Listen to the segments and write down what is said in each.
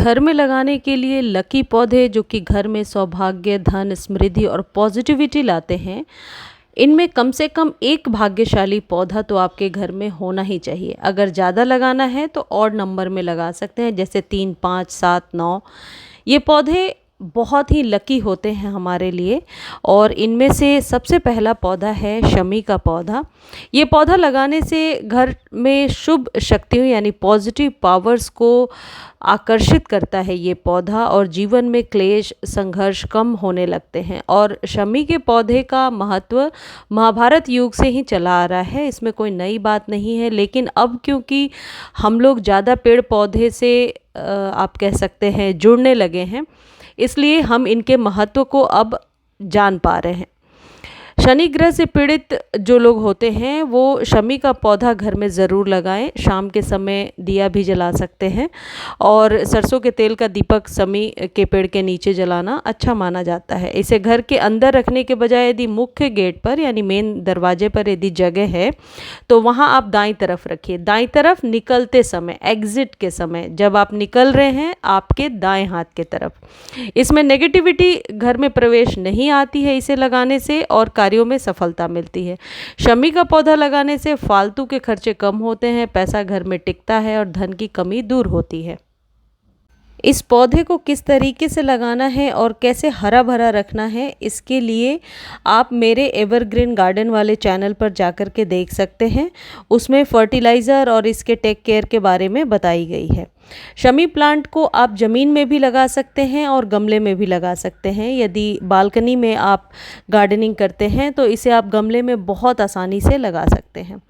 घर में लगाने के लिए लकी पौधे जो कि घर में सौभाग्य, धन, समृद्धि और पॉजिटिविटी लाते हैं, इनमें कम से कम एक भाग्यशाली पौधा तो आपके घर में होना ही चाहिए। अगर ज़्यादा लगाना है तो ऑड नंबर में लगा सकते हैं, जैसे 3, 5, 7, 9। ये पौधे बहुत ही लकी होते हैं हमारे लिए। और इनमें से सबसे पहला पौधा है शमी का पौधा। ये पौधा लगाने से घर में शुभ शक्तियों यानी पॉजिटिव पावर्स को आकर्षित करता है ये पौधा, और जीवन में क्लेश संघर्ष कम होने लगते हैं। और शमी के पौधे का महत्व महाभारत युग से ही चला आ रहा है, इसमें कोई नई बात नहीं है। लेकिन अब क्योंकि हम लोग ज़्यादा पेड़ पौधे से आप कह सकते हैं जुड़ने लगे हैं, इसलिए हम इनके महत्व को अब जान पा रहे हैं। शनि ग्रह से पीड़ित जो लोग होते हैं वो शमी का पौधा घर में ज़रूर लगाएं। शाम के समय दिया भी जला सकते हैं, और सरसों के तेल का दीपक शमी के पेड़ के नीचे जलाना अच्छा माना जाता है। इसे घर के अंदर रखने के बजाय यदि मुख्य गेट पर यानी मेन दरवाजे पर यदि जगह है तो वहाँ आप दाईं तरफ रखिए। दाईं तरफ निकलते समय, एग्जिट के समय, जब आप निकल रहे हैं आपके दाएं हाथ के तरफ। इसमें नेगेटिविटी घर में प्रवेश नहीं आती है इसे लगाने से, और कार्यों में सफलता मिलती है। शमी का पौधा लगाने से फालतू के खर्चे कम होते हैं, पैसा घर में टिकता है और धन की कमी दूर होती है। इस पौधे को किस तरीके से लगाना है और कैसे हरा भरा रखना है, इसके लिए आप मेरे एवरग्रीन गार्डन वाले चैनल पर जाकर के देख सकते हैं। उसमें फर्टिलाइज़र और इसके टेक केयर के बारे में बताई गई है। शमी प्लांट को आप ज़मीन में भी लगा सकते हैं और गमले में भी लगा सकते हैं। यदि बालकनी में आप गार्डनिंग करते हैं तो इसे आप गमले में बहुत आसानी से लगा सकते हैं।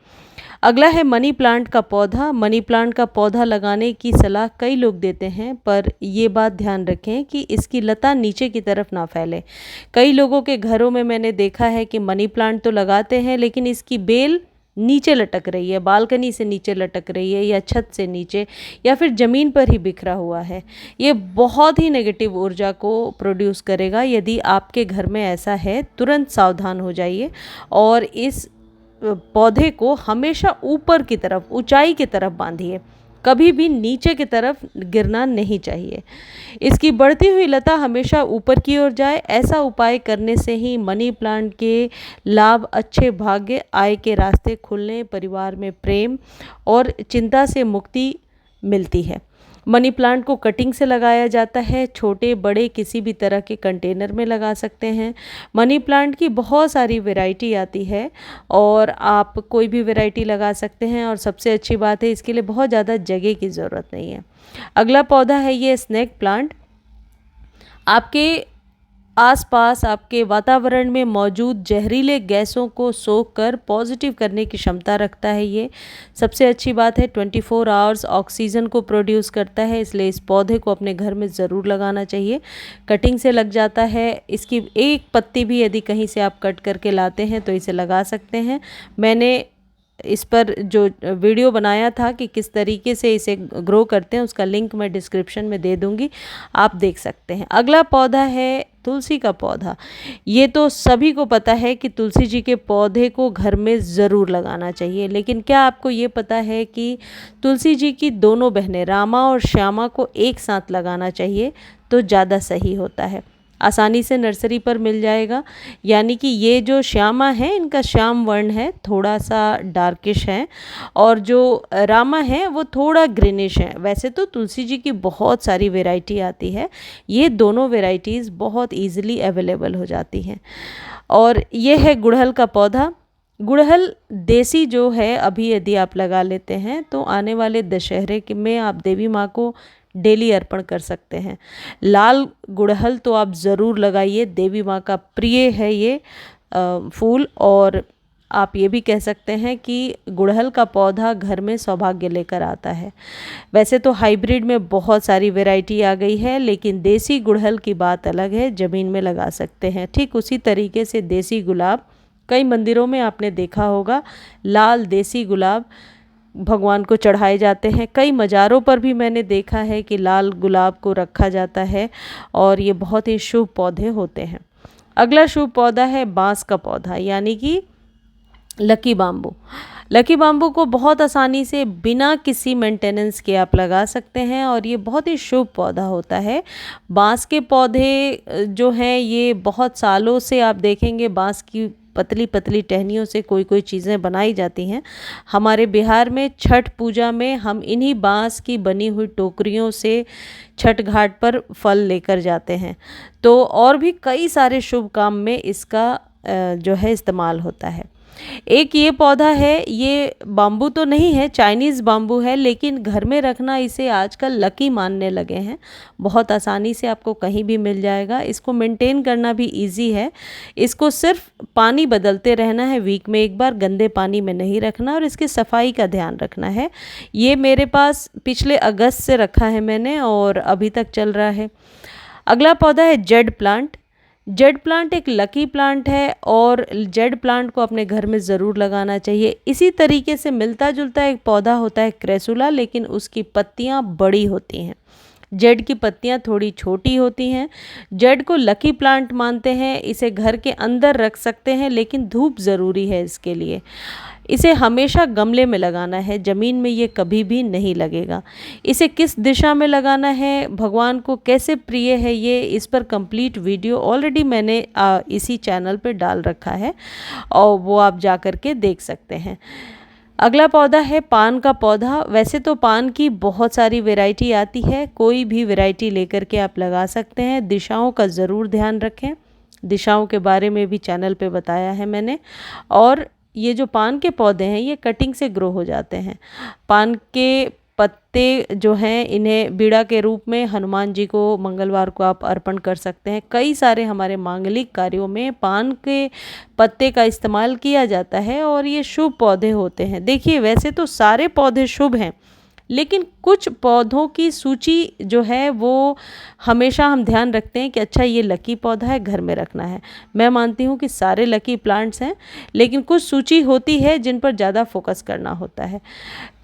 अगला है मनी प्लांट का पौधा। मनी प्लांट का पौधा लगाने की सलाह कई लोग देते हैं, पर ये बात ध्यान रखें कि इसकी लता नीचे की तरफ ना फैले। कई लोगों के घरों में मैंने देखा है कि मनी प्लांट तो लगाते हैं लेकिन इसकी बेल नीचे लटक रही है, बालकनी से नीचे लटक रही है, या छत से नीचे, या फिर ज़मीन पर ही बिखरा हुआ है। ये बहुत ही नेगेटिव ऊर्जा को प्रोड्यूस करेगा। यदि आपके घर में ऐसा है तुरंत सावधान हो जाइए, और इस पौधे को हमेशा ऊपर की तरफ, ऊंचाई की तरफ बांधिए। कभी भी नीचे की तरफ गिरना नहीं चाहिए। इसकी बढ़ती हुई लता हमेशा ऊपर की ओर जाए। ऐसा उपाय करने से ही मनी प्लांट के लाभ, अच्छे भाग्य, आय के रास्ते खुलने, परिवार में प्रेम और चिंता से मुक्ति मिलती है। मनी प्लांट को कटिंग से लगाया जाता है। छोटे बड़े किसी भी तरह के कंटेनर में लगा सकते हैं। मनी प्लांट की बहुत सारी वैरायटी आती है और आप कोई भी वैरायटी लगा सकते हैं, और सबसे अच्छी बात है इसके लिए बहुत ज़्यादा जगह की ज़रूरत नहीं है। अगला पौधा है ये स्नेक प्लांट। आपके आसपास, आपके वातावरण में मौजूद जहरीले गैसों को सोख कर पॉजिटिव करने की क्षमता रखता है। ये सबसे अच्छी बात है, 24 आवर्स ऑक्सीजन को प्रोड्यूस करता है, इसलिए इस पौधे को अपने घर में ज़रूर लगाना चाहिए। कटिंग से लग जाता है। इसकी एक पत्ती भी यदि कहीं से आप कट करके लाते हैं तो इसे लगा सकते हैं। मैंने इस पर जो वीडियो बनाया था कि किस तरीके से इसे ग्रो करते हैं, उसका लिंक मैं डिस्क्रिप्शन में दे दूंगी, आप देख सकते हैं। अगला पौधा है तुलसी का पौधा। ये तो सभी को पता है कि तुलसी जी के पौधे को घर में ज़रूर लगाना चाहिए, लेकिन क्या आपको ये पता है कि तुलसी जी की दोनों बहनें रामा और श्यामा को एक साथ लगाना चाहिए तो ज़्यादा सही होता है। आसानी से नर्सरी पर मिल जाएगा। यानी कि ये जो श्यामा है इनका श्याम वर्ण है, थोड़ा सा डार्किश है, और जो रामा है वो थोड़ा ग्रीनिश है। वैसे तो तुलसी जी की बहुत सारी वैरायटी आती है, ये दोनों वैरायटीज़ बहुत इजीली अवेलेबल हो जाती हैं। और ये है गुड़हल का पौधा। गुड़हल देसी जो है, अभी यदि आप लगा लेते हैं तो आने वाले दशहरे में आप देवी माँ को डेली अर्पण कर सकते हैं। लाल गुड़हल तो आप ज़रूर लगाइए, देवी माँ का प्रिय है ये फूल। और आप ये भी कह सकते हैं कि गुड़हल का पौधा घर में सौभाग्य लेकर आता है। वैसे तो हाइब्रिड में बहुत सारी वैरायटी आ गई है, लेकिन देसी गुड़हल की बात अलग है, ज़मीन में लगा सकते हैं। ठीक उसी तरीके से देसी गुलाब, कई मंदिरों में आपने देखा होगा लाल देसी गुलाब भगवान को चढ़ाए जाते हैं। कई मज़ारों पर भी मैंने देखा है कि लाल गुलाब को रखा जाता है, और ये बहुत ही शुभ पौधे होते हैं। अगला शुभ पौधा है बांस का पौधा, यानी कि लकी बाम्बू। लकी बाम्बू को बहुत आसानी से बिना किसी मेंटेनेंस के आप लगा सकते हैं और ये बहुत ही शुभ पौधा होता है। बांस के पौधे जो हैं ये बहुत सालों से आप देखेंगे बांस की पतली पतली टहनियों से कोई कोई चीज़ें बनाई जाती हैं। हमारे बिहार में छठ पूजा में हम इन्हीं बांस की बनी हुई टोकरियों से छठ घाट पर फल लेकर जाते हैं। तो और भी कई सारे शुभ काम में इसका जो है इस्तेमाल होता है। एक ये पौधा है, ये बाम्बू तो नहीं है, चाइनीज़ बाम्बू है, लेकिन घर में रखना इसे आजकल लकी मानने लगे हैं। बहुत आसानी से आपको कहीं भी मिल जाएगा। इसको मेंटेन करना भी इजी है। इसको सिर्फ पानी बदलते रहना है, वीक में एक बार, गंदे पानी में नहीं रखना और इसकी सफाई का ध्यान रखना है। ये मेरे पास पिछले अगस्त से रखा है मैंने और अभी तक चल रहा है। अगला पौधा है जेड प्लांट। जेड प्लांट एक लकी प्लांट है और जेड प्लांट को अपने घर में ज़रूर लगाना चाहिए। इसी तरीके से मिलता जुलता एक पौधा होता है क्रेसुला, लेकिन उसकी पत्तियां बड़ी होती हैं। जेड की पत्तियां थोड़ी छोटी होती हैं। जेड को लकी प्लांट मानते हैं। इसे घर के अंदर रख सकते हैं, लेकिन धूप ज़रूरी है इसके लिए। इसे हमेशा गमले में लगाना है, ज़मीन में ये कभी भी नहीं लगेगा। इसे किस दिशा में लगाना है, भगवान को कैसे प्रिय है ये, इस पर कंप्लीट वीडियो ऑलरेडी मैंने इसी चैनल पे डाल रखा है और वो आप जा कर के देख सकते हैं। अगला पौधा है पान का पौधा। वैसे तो पान की बहुत सारी वैरायटी आती है, कोई भी वैरायटी लेकर के आप लगा सकते हैं। दिशाओं का ज़रूर ध्यान रखें, दिशाओं के बारे में भी चैनल पे बताया है मैंने। और ये जो पान के पौधे हैं ये कटिंग से ग्रो हो जाते हैं। पान के पत्ते जो हैं इन्हें बीड़ा के रूप में हनुमान जी को मंगलवार को आप अर्पण कर सकते हैं। कई सारे हमारे मांगलिक कार्यों में पान के पत्ते का इस्तेमाल किया जाता है और ये शुभ पौधे होते हैं। देखिए वैसे तो सारे पौधे शुभ हैं, लेकिन कुछ पौधों की सूची जो है वो हमेशा हम ध्यान रखते हैं कि अच्छा ये लकी पौधा है, घर में रखना है। मैं मानती हूँ कि सारे लकी प्लांट्स हैं, लेकिन कुछ सूची होती है जिन पर ज़्यादा फोकस करना होता है।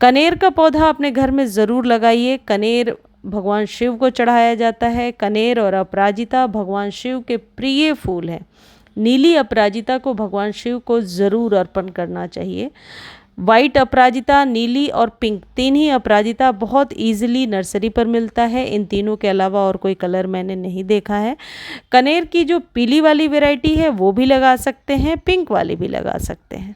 कनेर का पौधा अपने घर में ज़रूर लगाइए। कनेर भगवान शिव को चढ़ाया जाता है। कनेर और अपराजिता भगवान शिव के प्रिय फूल हैं। नीली अपराजिता को भगवान शिव को ज़रूर अर्पण करना चाहिए। वाइट अपराजिता, नीली और पिंक, तीन ही अपराजिता बहुत इजीली नर्सरी पर मिलता है। इन तीनों के अलावा और कोई कलर मैंने नहीं देखा है। कनेर की जो पीली वाली वैरायटी है वो भी लगा सकते हैं, पिंक वाली भी लगा सकते हैं।